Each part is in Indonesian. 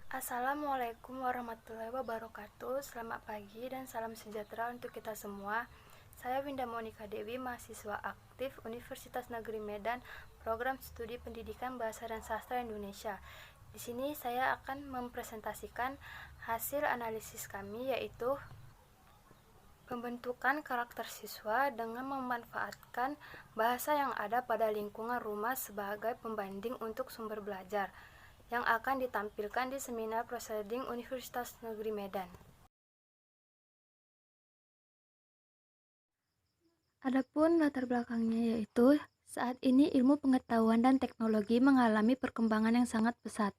Assalamualaikum warahmatullahi wabarakatuh. Selamat pagi dan salam sejahtera untuk kita semua. Saya Winda Monika Dewi, mahasiswa aktif Universitas Negeri Medan, Program Studi Pendidikan Bahasa dan Sastra Indonesia. Di sini saya akan mempresentasikan hasil analisis kami, yaitu pembentukan karakter siswa dengan memanfaatkan bahasa yang ada pada lingkungan rumah sebagai pembanding untuk sumber belajar yang akan ditampilkan di seminar proceeding Universitas Negeri Medan. Adapun latar belakangnya yaitu saat ini ilmu pengetahuan dan teknologi mengalami perkembangan yang sangat pesat.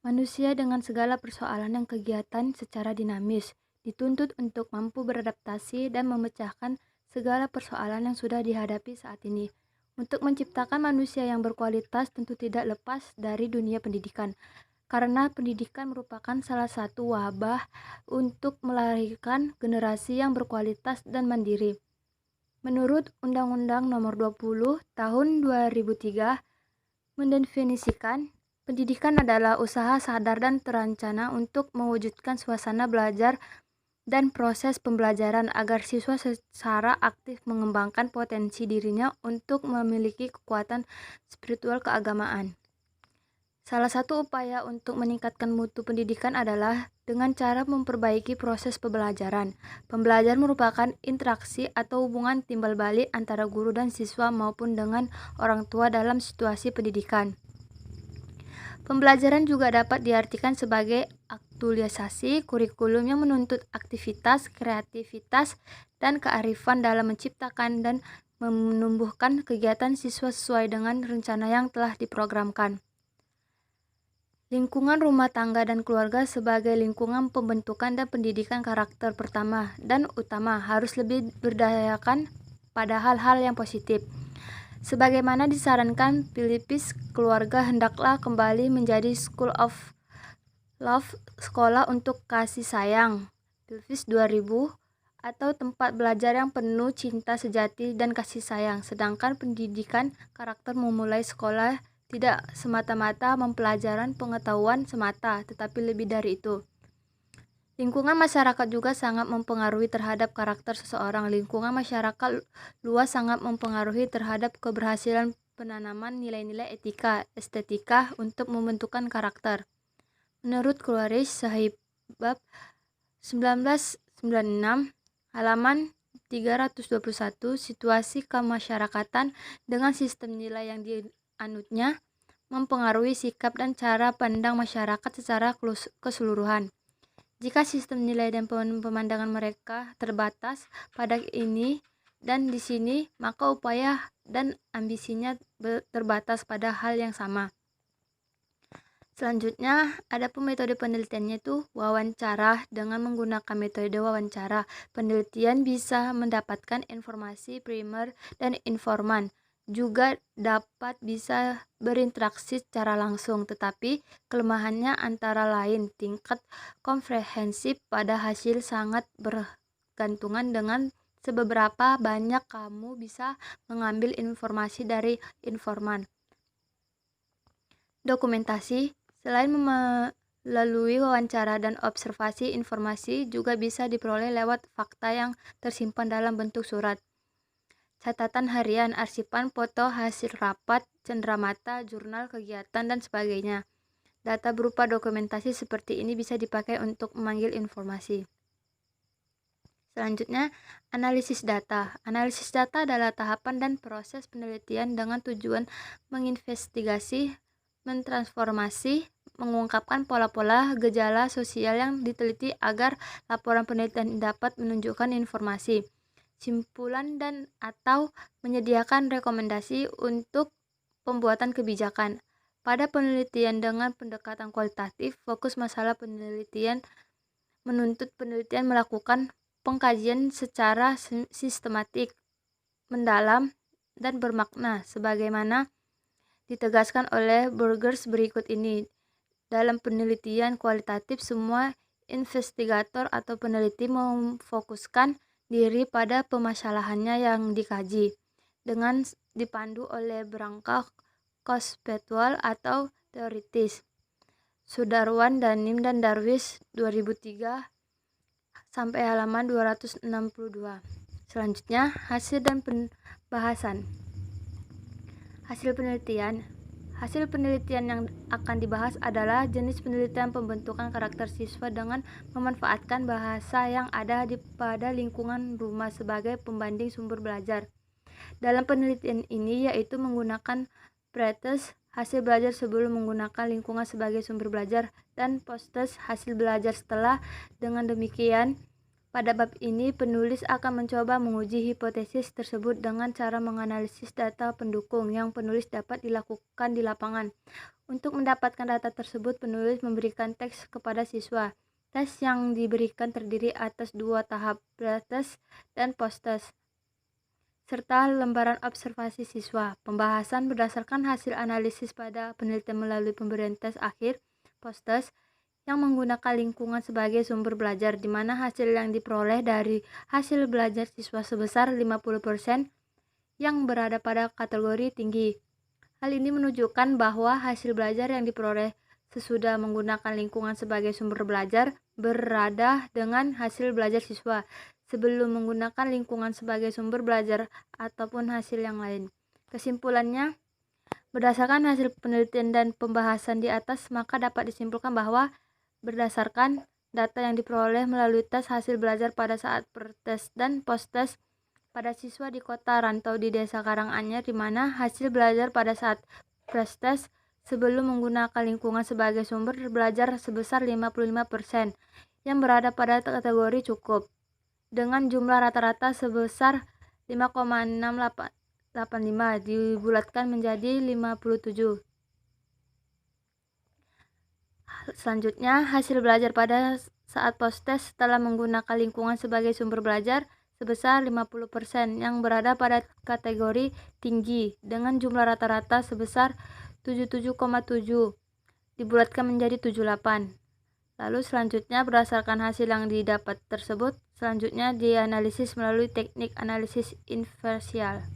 Manusia dengan segala persoalan dan kegiatan secara dinamis dituntut untuk mampu beradaptasi dan memecahkan segala persoalan yang sudah dihadapi saat ini. Untuk menciptakan manusia yang berkualitas tentu tidak lepas dari dunia pendidikan, karena pendidikan merupakan salah satu wabah untuk melahirkan generasi yang berkualitas dan mandiri. Menurut Undang-Undang Nomor 20 Tahun 2003 mendefinisikan pendidikan adalah usaha sadar dan terencana untuk mewujudkan suasana belajar dan proses pembelajaran agar siswa secara aktif mengembangkan potensi dirinya untuk memiliki kekuatan spiritual keagamaan. Salah satu upaya untuk meningkatkan mutu pendidikan adalah dengan cara memperbaiki proses pembelajaran. Pembelajaran merupakan interaksi atau hubungan timbal balik antara guru dan siswa maupun dengan orang tua dalam situasi pendidikan. Pembelajaran juga dapat diartikan sebagai aktualisasi kurikulum yang menuntut aktivitas, kreativitas, dan kearifan dalam menciptakan dan menumbuhkan kegiatan siswa sesuai dengan rencana yang telah diprogramkan. Lingkungan rumah tangga dan keluarga sebagai lingkungan pembentukan dan pendidikan karakter pertama dan utama harus lebih berdayakan pada hal-hal yang positif. Sebagaimana disarankan Philippis, keluarga hendaklah kembali menjadi School of Love, sekolah untuk kasih sayang, Philippis 2000, atau tempat belajar yang penuh cinta sejati dan kasih sayang. Sedangkan pendidikan karakter memulai sekolah tidak semata-mata mempelajaran pengetahuan semata, tetapi lebih dari itu. Lingkungan masyarakat juga sangat mempengaruhi terhadap karakter seseorang. Lingkungan masyarakat luas sangat mempengaruhi terhadap keberhasilan penanaman nilai-nilai etika, estetika untuk membentukkan karakter. Menurut Clarice Sahib bab 1996, halaman 321, situasi kemasyarakatan dengan sistem nilai yang dianutnya mempengaruhi sikap dan cara pandang masyarakat secara keseluruhan. Jika sistem nilai dan pemandangan mereka terbatas pada ini dan di sini, maka upaya dan ambisinya terbatas pada hal yang sama. Selanjutnya, ada metode penelitiannya itu wawancara. Dengan menggunakan metode wawancara, penelitian bisa mendapatkan informasi primer dan informan. Juga dapat bisa berinteraksi secara langsung, tetapi kelemahannya antara lain tingkat komprehensif pada hasil sangat bergantungan dengan seberapa banyak kamu bisa mengambil informasi dari informan. Dokumentasi. Selain melalui wawancara dan observasi, informasi juga bisa diperoleh lewat fakta yang tersimpan dalam bentuk surat, catatan harian, arsipan, foto, hasil rapat, cenderamata, jurnal kegiatan, dan sebagainya. Data berupa dokumentasi seperti ini bisa dipakai untuk memanggil informasi. Selanjutnya, analisis data. Analisis data adalah tahapan dan proses penelitian dengan tujuan menginvestigasi, mentransformasi, mengungkapkan pola-pola gejala sosial yang diteliti agar laporan penelitian dapat menunjukkan informasi, simpulan dan atau menyediakan rekomendasi untuk pembuatan kebijakan. Pada penelitian dengan pendekatan kualitatif, fokus masalah penelitian menuntut penelitian melakukan pengkajian secara sistematik, mendalam, dan bermakna, sebagaimana ditegaskan oleh Burgers berikut ini. Dalam penelitian kualitatif, semua investigator atau peneliti memfokuskan diri pada permasalahannya yang dikaji, dengan dipandu oleh berangka konseptual atau teoritis. Sudarwan, Danim, dan Darwis 2003 sampai halaman 262. Selanjutnya, hasil dan pembahasan. Hasil penelitian. Hasil penelitian yang akan dibahas adalah jenis penelitian pembentukan karakter siswa dengan memanfaatkan bahasa yang ada pada lingkungan rumah sebagai pembanding sumber belajar. Dalam penelitian ini yaitu menggunakan pretest hasil belajar sebelum menggunakan lingkungan sebagai sumber belajar dan post-test hasil belajar setelah. Dengan demikian, pada bab ini penulis akan mencoba menguji hipotesis tersebut dengan cara menganalisis data pendukung yang penulis dapat dilakukan di lapangan. Untuk mendapatkan data tersebut, penulis memberikan teks kepada siswa. Tes yang diberikan terdiri atas 2 tahap, pretest dan post-test, serta lembaran observasi siswa. Pembahasan berdasarkan hasil analisis pada penelitian melalui pemberian tes akhir, post-test, yang menggunakan lingkungan sebagai sumber belajar, di mana hasil yang diperoleh dari hasil belajar siswa sebesar 50% yang berada pada kategori tinggi. Hal ini menunjukkan bahwa hasil belajar yang diperoleh sesudah menggunakan lingkungan sebagai sumber belajar berada dengan hasil belajar siswa sebelum menggunakan lingkungan sebagai sumber belajar ataupun hasil yang lain. Kesimpulannya, berdasarkan hasil penelitian dan pembahasan di atas, maka dapat disimpulkan bahwa berdasarkan data yang diperoleh melalui tes hasil belajar pada saat pretest dan post-test pada siswa di kota rantau di Desa Karanganyar, di mana hasil belajar pada saat pretest sebelum menggunakan lingkungan sebagai sumber belajar sebesar 55% yang berada pada kategori cukup, dengan jumlah rata-rata sebesar 5,685 dibulatkan menjadi 57. Selanjutnya, hasil belajar pada saat post-test setelah menggunakan lingkungan sebagai sumber belajar sebesar 50% yang berada pada kategori tinggi dengan jumlah rata-rata sebesar 77,7 dibulatkan menjadi 78. Lalu selanjutnya, berdasarkan hasil yang didapat tersebut, selanjutnya dianalisis melalui teknik analisis inversial.